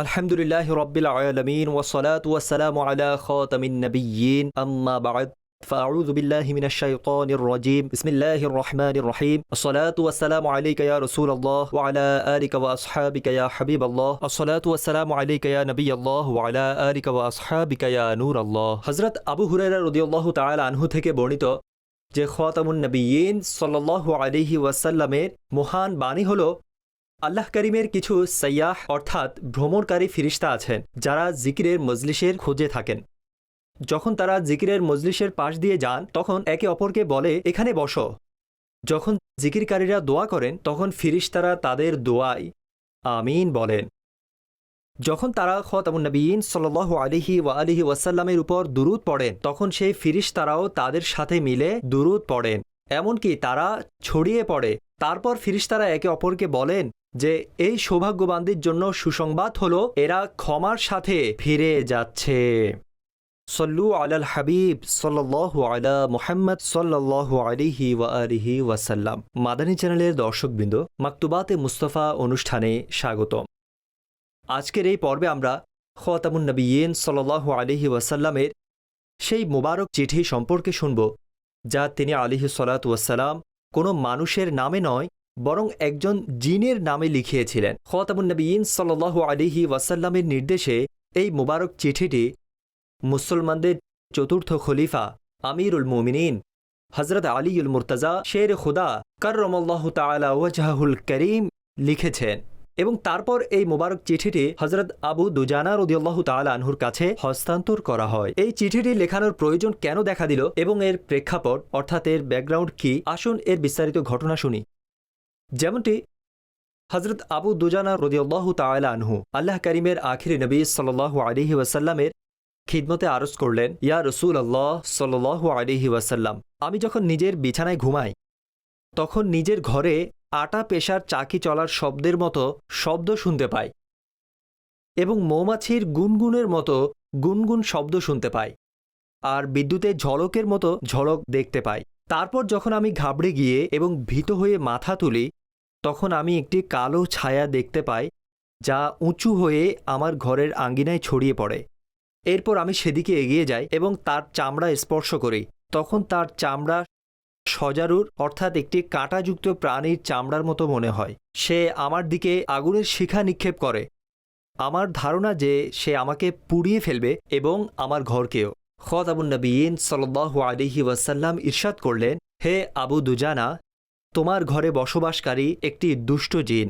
আলহামদুলিল্লাহি রাব্বিল আলামিন ওয়াসসালাতু ওয়াসসালামু আলা খাতামিন নাবিয়্যিন আম্মা বা'দ ফাআউযু বিল্লাহি মিনাশ শাইতানির রাজীম বিসমিল্লাহির রহমানির রহিম আসসালাতু ওয়াসসালামু আলাইকা ইয়া রাসূলাল্লাহ ওয়া আলা আলিকা ওয়া আসহাবিকা ইয়া হাবিবাল্লাহ আসসালাতু ওয়াসসালামু আলাইকা ইয়া নবিয়াল্লাহ ওয়া আলা আলিকা ওয়া আসহাবিকা ইয়া নূরাল্লাহ। হযরত আবু হুরায়রা রাদিয়াল্লাহু তাআলা আনহু থেকে বর্ণিত যে খাতামুন নবিয়্যিন সাল্লাল্লাহু আলাইহি ওয়াসাল্লামের মহান বাণী হলো, আল্লাহ করিমের কিছু সাইয়াহ অর্থাৎ ভ্রমণকারী ফিরিস্তা আছেন যারা জিকিরের মজলিসের খোঁজে থাকেন। যখন তারা জিকিরের মজলিসের পাশ দিয়ে যান তখন একে অপরকে বলে, এখানে বসো। যখন জিকিরকারীরা দোয়া করেন তখন ফিরিস্তারা তাদের দোয়ায় আমিন বলেন। যখন তারা খাতামুন নবিয়্যিন সাল্লাল্লাহু আলাইহি ওয়াসাল্লামের উপর দুরূদ পড়েন তখন সেই ফিরিস্তারাও তাদের সাথে মিলে দুরূদ পড়েন, এমনকি তারা ছড়িয়ে পড়ে। তারপর ফিরিস্তারা একে অপরকে বলেন যে এই সৌভাগ্যবানদের জন্য সুসংবাদ হলো, এরা ক্ষমার সাথে ফিরে যাচ্ছে। সল্লু আলাল হাবিব সাল্লাল্লাহু আলা মুহাম্মদ সাল্লাল্লাহু আলাইহি ওয়া আলিহি ওয়াসাল্লাম। মাদানী চ্যানেলের দর্শকবৃন্দ, মাকতুবাতে মুস্তাফা অনুষ্ঠানে স্বাগতম। আজকের এই পর্বে আমরা খাতামুন নবিয়্যিন সাল্লাল্লাহু আলাইহি ওয়াসাল্লামের সেই মুবারক চিঠি সম্পর্কে শুনব যা তিনি আলাইহিস সালাতু ওয়াসসালাম কোনো মানুষের নামে নয় বরং একজন জিনের নামে লিখিয়েছিলেন। খাতামুন নবিয়্যিন সাল্লাল্লাহু আলাইহি ওয়াসাল্লামের নির্দেশে এই মুবারক চিঠিটি মুসলমানদের চতুর্থ খলিফা আমিরুল মুমিনিন হযরত আলীউল মুর্তজা শের খুদা কাররামাল্লাহু তাআলা ওয়াজহাহুল করিম লিখেছেন এবং তারপর এই মুবারক চিঠিটি হযরত আবু দুজানা রাদিয়াল্লাহু তাআলা আনহুর কাছে হস্তান্তর করা হয়। এই চিঠিটি লেখানোর প্রয়োজন কেন দেখা দিল এবং এর প্রেক্ষাপট অর্থাৎ এর ব্যাকগ্রাউন্ড কি, আসুন এর বিস্তারিত ঘটনা শুনি। যেমনটি হযরত আবু দুজানা রাদিয়াল্লাহু তাআলা আনহু আল্লাহ করিমের আখিরি নবী সাল্লাল্লাহু আলাইহি ওয়াসাল্লামের খিদমতে আরজ করলেন, ইয়া রাসূলুল্লাহ সাল্লাল্লাহু আলাইহি ওয়াসাল্লাম, আমি যখন নিজের বিছানায় ঘুমাই তখন নিজের ঘরে আটা পেশার চাকি চলার শব্দের মতো শব্দ শুনতে পাই এবং মৌমাছির গুনগুনের মতো গুনগুন শব্দ শুনতে পাই আর বিদ্যুতের ঝলকের মতো ঝলক দেখতে পাই। তারপর যখন আমি ঘাবড়ে গিয়ে এবং ভীত হয়ে মাথা তুলি তখন আমি একটি কালো ছায়া দেখতে পাই যা উঁচু হয়ে আমার ঘরের আঙ্গিনায় ছড়িয়ে পড়ে। এরপর আমি সেদিকে এগিয়ে যাই এবং তার চামড়া স্পর্শ করি। তখন তার চামড়া সজারুর অর্থাৎ একটি কাঁটাযুক্ত প্রাণীর চামড়ার মতো মনে হয়। সে আমার দিকে আগুনের শিখা নিক্ষেপ করে। আমার ধারণা যে সে আমাকে পুড়িয়ে ফেলবে এবং আমার ঘরকেও। খাতামুন নবিয়্যিন সাল্লাল্লাহু আলাইহি ওয়াসাল্লাম ইরশাদ করলেন, হে আবু দুজানা, তোমার ঘরে বসবাসকারী একটি দুষ্ট জিন।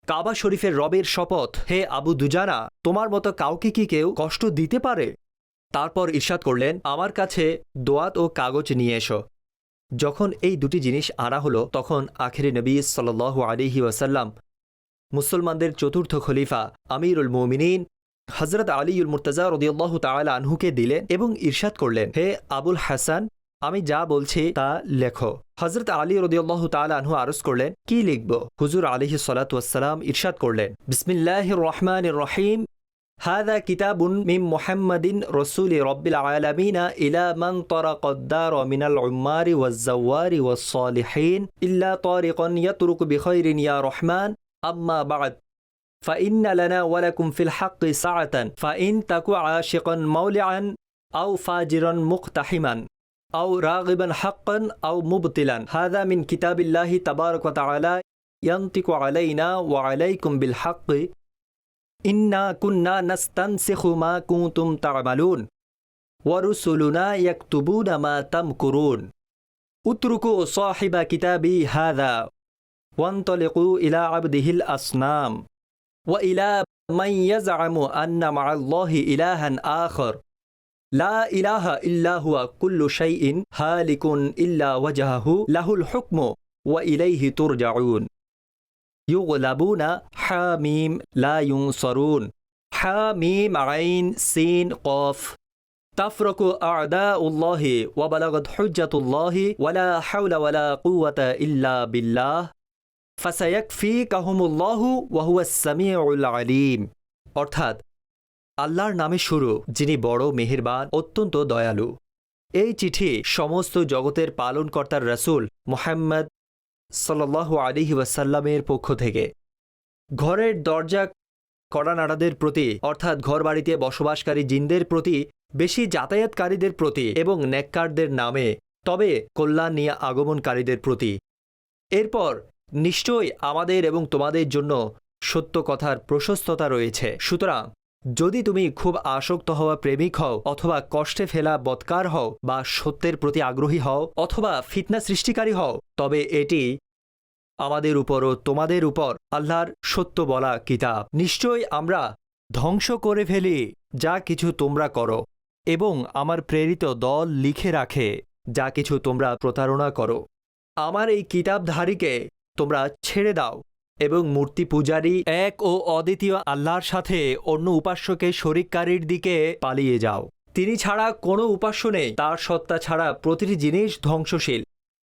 কাবা শরীফের রবের শপথ, হে আবু দুজানা, তোমার মতো কাউকে কি কেউ কষ্ট দিতে পারে? তারপর ইরশাদ করলেন, আমার কাছে দোয়াত ও কাগজ নিয়ে এসো। যখন এই দুটি জিনিস আনা হলো তখন আখিরে নবী সাল্লাল্লাহু আলাইহি ওয়াসাল্লাম মুসলমানদের চতুর্থ খলিফা আমিরুল মুমিনিন হযরত আলীউল মুর্তজা রাদিয়াল্লাহু তাআলা আনহুকে দিলেন এবং ইরশাদ করলেন, হে আবুল হাসান, আমি যা বলছি তা লেখো। হযরত আলী রাদিয়াল্লাহু তাআলা আনহু আরজ করলেন, কি লিখব? হুজুর আলাইহিস সালাতু ওয়াসসালাম ইরশাদ করলেন, বিসমিল্লাহির রহমানির রহিম, হাযা কিতাবুন মিন মুহাম্মাদিন রাসূলি রাব্বিল আলামিন ইলা মান তারাকাদ-দার মিনাল উম্মারি ওয়াজ-যাওয়ারি ওয়াস-সালিহিন ইল্লা তারিকান ইয়াতরুকু বিখাইরিন ইয়া রহমান, আম্মা বা'দ, ফাইন্না লানা ওয়া লাকুম ফিল হাক্কি সাআতান, ফাইন তাকু আশিকান মাওলিআন আও ফাজিরান মুকতাহিমান আও রাগিবান হাক্কান আও মুবতিলান, হাযা মিন কিতাবিল্লাহি তাবারাকা ওয়া তাআলা ইয়ানতিকু আলাইনা ওয়া আলাইকুম বিল হাক্কি ইন্না কুন্না নাস্তানসিখু মা কুনতুম তা'মালুন ওয়া রুসুলুনা ইয়াকতুবুনা মা তামকুরুন উতরুকু সাহিবা কিতাবি হাযা ওয়ানতালিকু ইলা আবদিহিল আসনাম ওয়া ইলা মান ইয়াজআমু আন্না মা'আল্লাহি ইলাহান আখার লা ইলাহা ইল্লা হুয়া কুল্লু শাইইন হালিকুন ইল্লা ওয়াজহাহু লাহুল হুকমু ওয়া ইলাইহি তুরজাউন ইউগলাবুনা হামিম লা ইউনসারুন হামিম আইন সিন কফ তাফরাকু আ'দাউল্লাহি ওয়া বালাগাত হুজ্জাতুল্লাহি ওয়ালা হাওলা ওয়ালা কুওয়াতা ইল্লা বিল্লাহ ফাসায়াকফিকাহুমুল্লাহু ওয়া হুয়াস সামিউল আলিম। অর্থাৎ আল্লাহর নামে শুরু, যিনি বড় মেহেরবান, অত্যন্ত দয়ালু। এই চিঠি সমস্ত জগতের পালনকর্তার রাসূল মুহাম্মদ সাল্লাল্লাহু আলাইহি ওয়াসাল্লামের পক্ষ থেকে। ঘরের দরজা কড়ানাড়াদের প্রতি অর্থাৎ ঘরবাড়িতে বসবাসকারী জিনদের প্রতি, বেশি যাতায়াতকারীদের প্রতি এবং নেককারদের নামে, তবে কল্যাণ নিয়ে আগমনকারীদের প্রতি। এরপর নিশ্চয়ই আমাদের এবং তোমাদের জন্য সত্য কথার প্রশস্ততা রয়েছে। সুতরাং যদি তুমি খুব আসক্ত হওয়া প্রেমিক হও, অথবা কষ্টে ফেলা বৎকার হও, বা সত্যের প্রতি আগ্রহী হও, অথবা ফিতনা সৃষ্টিকারী হও, তবে এটি আমাদের উপর ও তোমাদের উপর আল্লাহর সত্য বলা কিতাব। নিশ্চয়ই আমরা ধ্বংস করে ফেলি যা কিছু তোমরা করো, এবং আমার প্রেরিত দল লিখে রাখে যা কিছু তোমরা প্রতারণা করো। আমার এই কিতাবধারীকে তোমরা ছেড়ে দাও এবং মূর্তি পূজারী এক ও অদ্বিতীয় আল্লাহর সাথে অন্য উপাস্যকে শরিককারীর দিকে পালিয়ে যাও। তিনি ছাড়া কোনো উপাস্য নেই, তার সত্তা ছাড়া প্রতিটি জিনিস ধ্বংসশীল,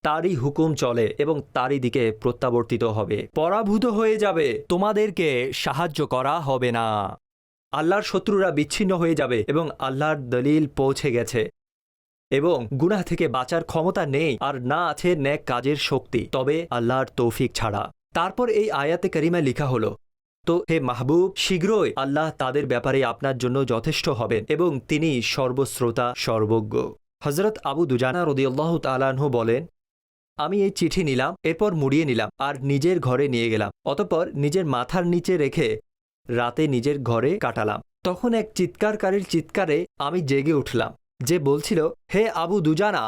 তারই হুকুম চলে এবং তারই দিকে প্রত্যাবর্তিত হবে। পরাভূত হয়ে যাবে, তোমাদেরকে সাহায্য করা হবে না। আল্লাহর শত্রুরা বিচ্ছিন্ন হয়ে যাবে এবং আল্লাহর দলিল পৌঁছে গেছে, এবং গুনাহ থেকে বাঁচার ক্ষমতা নেই, আর না আছে নেক কাজের শক্তি, তবে আল্লাহর তৌফিক ছাড়া। তারপর এই আয়াতে কারিমায় লেখা হলো, তো হে মাহবুব, শীঘ্রই আল্লাহ তাদের ব্যাপারে আপনার জন্য যথেষ্ট হবেন এবং তিনি সর্বশ্রোতা সর্বজ্ঞ। হযরত আবু দুজানা রাদিয়াল্লাহু তাআলা আনহু বলেন, আমি এই চিঠি নিলাম, এরপর মুড়িয়ে নিলাম আর নিজের ঘরে নিয়ে গেলাম। অতঃপর নিজের মাথার নিচে রেখে রাতে নিজের ঘরে কাটালাম। তখন এক চিৎকারকারীর চিৎকারে আমি জেগে উঠলাম, যে বলছিল, হে আবু দুজানা,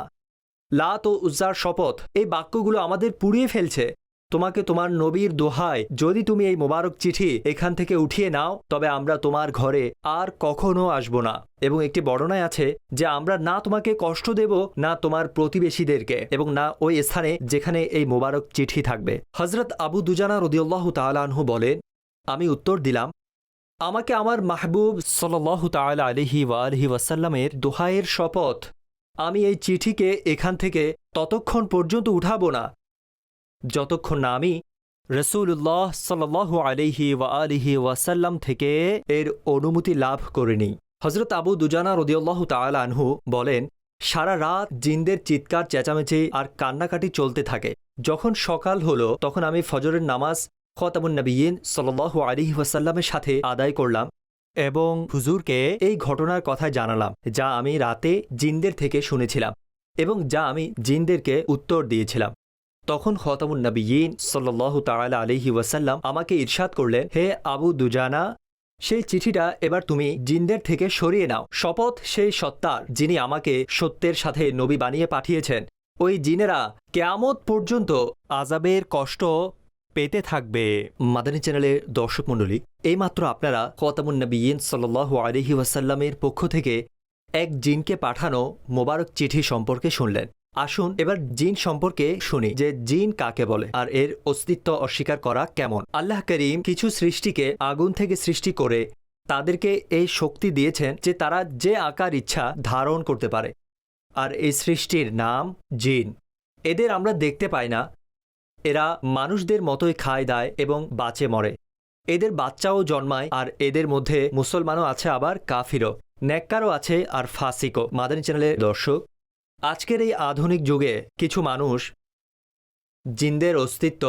লাত ও উজ্জার শপথ, এই বাক্যগুলো আমাদের পুড়িয়ে ফেলছে। তোমাকে তোমার নবীর দোহায়, যদি তুমি এই মোবারক চিঠি এখান থেকে উঠিয়ে নাও, তবে আমরা তোমার ঘরে আর কখনো আসব না। এবং একটি বর্ণনায় আছে যে আমরা না তোমাকে কষ্ট দেব, না তোমার প্রতিবেশীদেরকে, এবং না ওই স্থানে যেখানে এই মোবারক চিঠি থাকবে। হযরত আবু দুজানা রাদিয়াল্লাহু তাআলা আনহু বলেন, আমি উত্তর দিলাম, আমাকে আমার মাহবুব সাল্লাল্লাহু তাআলা আলাইহি ওয়া আলিহি ওয়াসাল্লামের দোহায়ের শপথ, আমি এই চিঠিকে এখান থেকে ততক্ষণ পর্যন্ত উঠাবো না যতক্ষণ না আমি রাসূলুল্লাহ সাল্লাল্লাহু আলাইহি ওয়া আলিহি ওয়াসাল্লাম থেকে এর অনুমতি লাভ করিনি। হযরত আবু দুজানা রাদিয়াল্লাহু তাআলা আনহু বলেন, সারা রাত জিনদের চিৎকার চেঁচামেচি আর কান্নাকাটি চলতে থাকে। যখন সকাল হলো তখন আমি ফজরের নামাজ খাতামুন নবিয়্যিন সাল্লাল্লাহু আলাইহি ওয়াসাল্লামের সাথে আদায় করলাম এবং হুজুরকে এই ঘটনার কথা জানালাম, যা আমি রাতে জিনদের থেকে শুনেছিলাম এবং যা আমি জিনদেরকে উত্তর দিয়েছিলাম। তখন খাতামুন নবিয়্যিন সাল্লাল্লাহু তাআলা আলাইহি ওয়াসাল্লাম আমাকে ইরশাদ করলেন, হে আবু দুজানা, সেই চিঠিটা এবার তুমি জিনদের থেকে সরিয়ে নাও। শপথ সেই সত্তার, যিনি আমাকে সত্যের সাথে নবী বানিয়ে পাঠিয়েছেন, ওই জিনেরা কিয়ামত পর্যন্ত আযাবের কষ্ট পেতে থাকবে। মাদানী চ্যানেলের দর্শক মণ্ডলী, এইমাত্র আপনারা খাতামুন নবিয়্যিন সাল্লাল্লাহু আলাইহি ওয়াসাল্লামের পক্ষ থেকে এক জিনকে পাঠানো মোবারক চিঠি সম্পর্কে শুনলেন। আসুন এবার জিন সম্পর্কে শুনি, যে জিন কাকে বলে আর এর অস্তিত্ব অস্বীকার করা কেমন। আল্লাহ করিম কিছু সৃষ্টিকে আগুন থেকে সৃষ্টি করে তাদেরকে এই শক্তি দিয়েছেন যে তারা যে আকার ইচ্ছা ধারণ করতে পারে, আর এই সৃষ্টির নাম জিন। এদের আমরা দেখতে পাই না, এরা মানুষদের মতোই খায় দায় এবং বাঁচে মরে। এদের বাচ্চাও জন্মায়, আর এদের মধ্যে মুসলমানও আছে, আবার কাফিরও, নেককারও আছে আর ফাসিকও। মাদানী চ্যানেলের দর্শক, আজকের এই আধুনিক যুগে কিছু মানুষ জিনদের অস্তিত্ব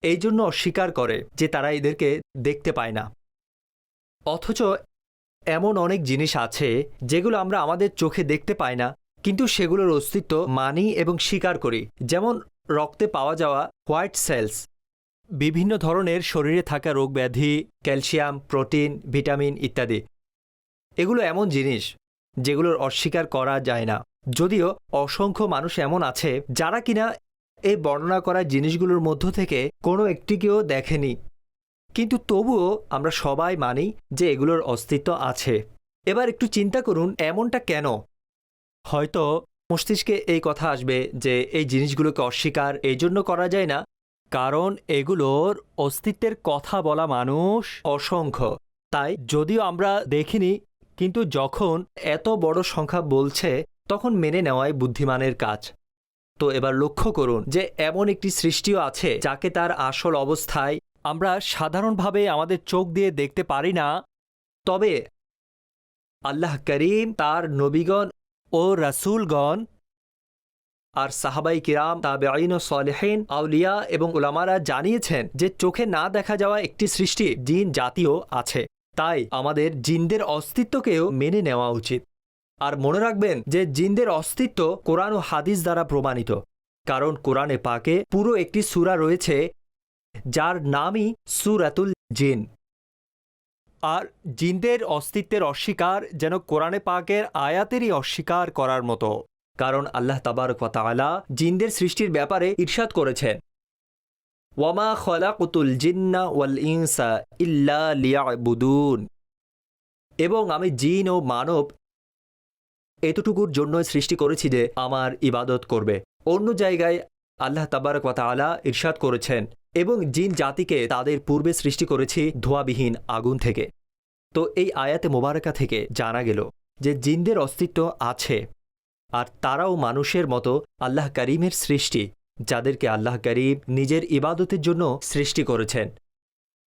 এই জন্য অস্বীকার করে যে তারা এদেরকে দেখতে পায় না, অথচ এমন অনেক জিনিস আছে যেগুলো আমরা আমাদের চোখে দেখতে পাই না, কিন্তু সেগুলোর অস্তিত্ব মানি এবং স্বীকার করি। যেমন রক্তে পাওয়া যাওয়া হোয়াইট সেলস, বিভিন্ন ধরনের শরীরে থাকা রোগ ব্যাধি, ক্যালসিয়াম, প্রোটিন, ভিটামিন ইত্যাদি। এগুলো এমন জিনিস যেগুলোর অস্বীকার করা যায় না, যদিও অসংখ্য মানুষ এমন আছে যারা কিনা এই বর্ণনা করা জিনিসগুলোর মধ্য থেকে কোনো একটিকেও দেখেনি, কিন্তু তবুও আমরা সবাই মানি যে এগুলোর অস্তিত্ব আছে। এবার একটু চিন্তা করুন, এমনটা কেন? হয়তো মস্তিষ্কে এই কথা আসবে যে এই জিনিসগুলোকে অস্বীকার এই জন্য করা যায় না কারণ এগুলোর অস্তিত্বের কথা বলা মানুষ অসংখ্য, তাই যদিও আমরা দেখিনি, কিন্তু যখন এত বড় সংখ্যা বলছে তখন মেনে নেওয়াই বুদ্ধিমানের কাজ। তো এবার লক্ষ্য করুন যে এমন একটি সৃষ্টিও আছে যাকে তার আসল অবস্থায় আমরা সাধারণভাবে আমাদের চোখ দিয়ে দেখতে পারি না, তবে আল্লাহ করিম তার নবীগণ ও রাসূলগণ আর সাহাবাই কিরাম, তাবেঈন ও সালেহিন, আউলিয়া এবং উলামারা জানিয়েছেন যে চোখে না দেখা যাওয়া একটি সৃষ্টি জিন জাতীয় আছে। তাই আমাদের জিনদের অস্তিত্বকেও মেনে নেওয়া উচিত। আর মনে রাখবেন যে জিনদের অস্তিত্ব কোরআন ও হাদিস দ্বারা প্রমাণিত, কারণ কোরআনে পাকে পুরো একটি সূরা রয়েছে যার নামই সূরাতুল জিন। আর জিনদের অস্তিত্বের অস্বীকার যেন কোরআনে পাকের আয়াতেরই অস্বীকার করার মতো, কারণ আল্লাহ তাবারক ওয়া তাআলা জিনদের সৃষ্টির ব্যাপারে ইরশাদ করেছেন, ওয়ামা খলাকুতুল জিন্না ওয়াল ইনসা ইল্লা লিয়াবুদুন, এবং আমি জিন ও মানব এতটুকুর জন্য সৃষ্টি করেছি যে আমার ইবাদত করবে। অন্য জায়গায় আল্লাহ তাবারক ওয়া তাআলা ইরশাদ করেছেন, এবং জিন জাতিকে তাদের পূর্বে সৃষ্টি করেছি ধোঁয়াবিহীন আগুন থেকে। তো এই আয়াতে মোবারকা থেকে জানা গেল যে জিনদের অস্তিত্ব আছে, আর তারাও মানুষের মতো আল্লাহ করিমের সৃষ্টি, যাদেরকে আল্লাহ করিম নিজের ইবাদতের জন্য সৃষ্টি করেছেন।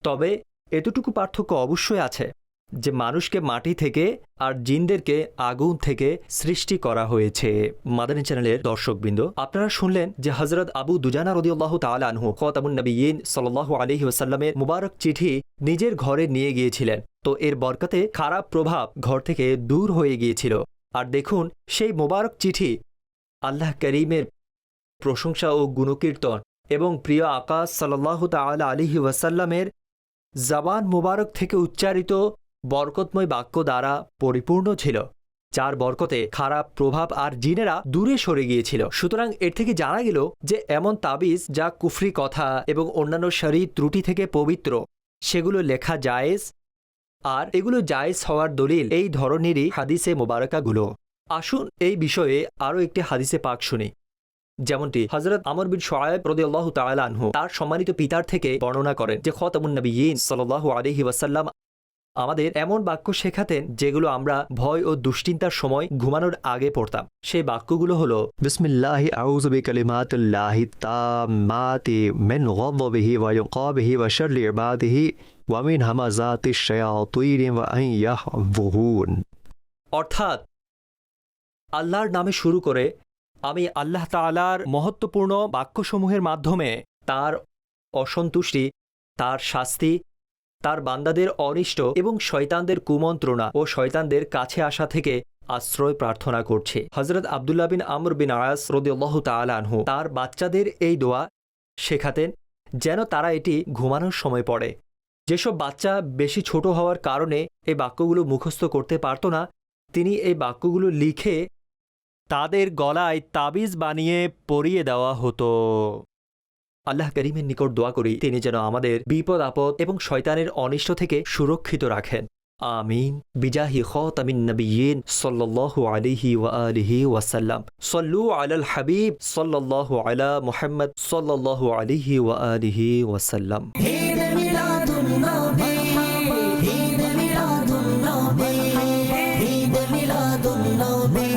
তবে এতটুকু পার্থক্য অবশ্যই আছে যে মানুষকে মাটি থেকে আর জিনদেরকে আগুন থেকে সৃষ্টি করা হয়েছে। মাদানী চ্যানেলের দর্শকবৃন্দ, আপনারা শুনলেন যে হযরত আবু দুজানা রাদিয়াল্লাহু তাআলা আনহু খাতামুন নবিয়্যিন সাল্লাল্লাহু আলাইহি ওয়াসাল্লামের মুবারক চিঠি নিজের ঘরে নিয়ে গিয়েছিলেন। তো এর বরকতে খারাপ প্রভাব ঘর থেকে দূর হয়ে গিয়েছিল। আর দেখুন, সেই মুবারক চিঠি আল্লাহ করিমের প্রশংসা ও গুণকীর্তন এবং প্রিয় আকা সাল্লাল্লাহু তাআলা আলাইহি ওয়াসাল্লামের জবান মুবারক থেকে উচ্চারিত বরকতময় বাক্য দ্বারা পরিপূর্ণ ছিল, যার বরকতে খারাপ প্রভাব আর জিনেরা দূরে সরে গিয়েছিল। সুতরাং এর থেকে জানা গেল যে এমন তাবিজ যা কুফরি কথা এবং অন্যান্য শরীর ত্রুটি থেকে পবিত্র, সেগুলো লেখা জায়েজ, আর এগুলো জায়েজ হওয়ার দলিল এই ধরনেরই হাদিসে মোবারকাগুলো। আসুন এই বিষয়ে আরও একটি হাদিসে পাক শুনি, যেমনটি হযরত আমর বিন শুআয়ব রাদিয়াল্লাহু তাআলা আনহু তার সম্মানিত পিতার থেকে বর্ণনা করেন যে খাতামুন নবিয়্যিন সাল্লাল্লাহু আলাইহি ওয়াসাল্লাম আমাদের এমন বাক্য শেখাতেন যেগুলো আমরা ভয় ও দুশ্চিন্তার সময় ঘুমানোর আগে পড়তাম। সেই বাক্যগুলো হলো, বিসমিল্লাহি আউযু বিকালিমাতিল্লাহি তাম্মাতি মিন গাযযিহি ওয়া ইকাবিহি ওয়া শাররি ইবাদিহি ওয়া মিন হামাযাতিশ শায়াতিন ওয়া আন ইয়াহযুরুন। অর্থাৎ আল্লাহর নামে শুরু করে আমি আল্লাহ তাআলার মহত্বপূর্ণ বাক্যসমূহের মাধ্যমে তার অসন্তুষ্টি, তার শাস্তি, তার বান্দাদের অনিষ্ট এবং শয়তানদের কুমন্ত্রণা ও শয়তানদের কাছে আসা থেকে আশ্রয় প্রার্থনা করছে। হযরত আব্দুল্লাহ বিন আমর বিন আস রাদিয়াল্লাহু তাআলা আনহু তার বাচ্চাদের এই দোয়া শেখাতেন যেন তারা এটি ঘুমানোর সময় পড়ে। যেসব বাচ্চা বেশি ছোট হওয়ার কারণে এই বাক্যগুলো মুখস্থ করতে পারত না, তিনি এই বাক্যগুলো লিখে তাদের গলায় তাবিজ বানিয়ে পরিয়ে দেওয়া হতো। আল্লাহ করিমের নিকট দোয়া করি তিনি যেন আমাদের বিপদ আপদ এবং শয়তানের অনিষ্ট থেকে সুরক্ষিত রাখেন। আমিন। বিজাহি খাতামিন নবিয়্যিন সাল্লাল্লাহু আলাইহি ওয়া আলিহি ওয়াসাল্লাম। সাল্লু আলাল হাবিব সাল্লাল্লাহু আলা মুহাম্মদ সাল্লাল্লাহু আলাইহি ওয়া আলিহি ওয়াসাল্লাম। ঈদ মিলাদুন নবী, ঈদ মিলাদুন নবী, ঈদ মিলাদুন নবী।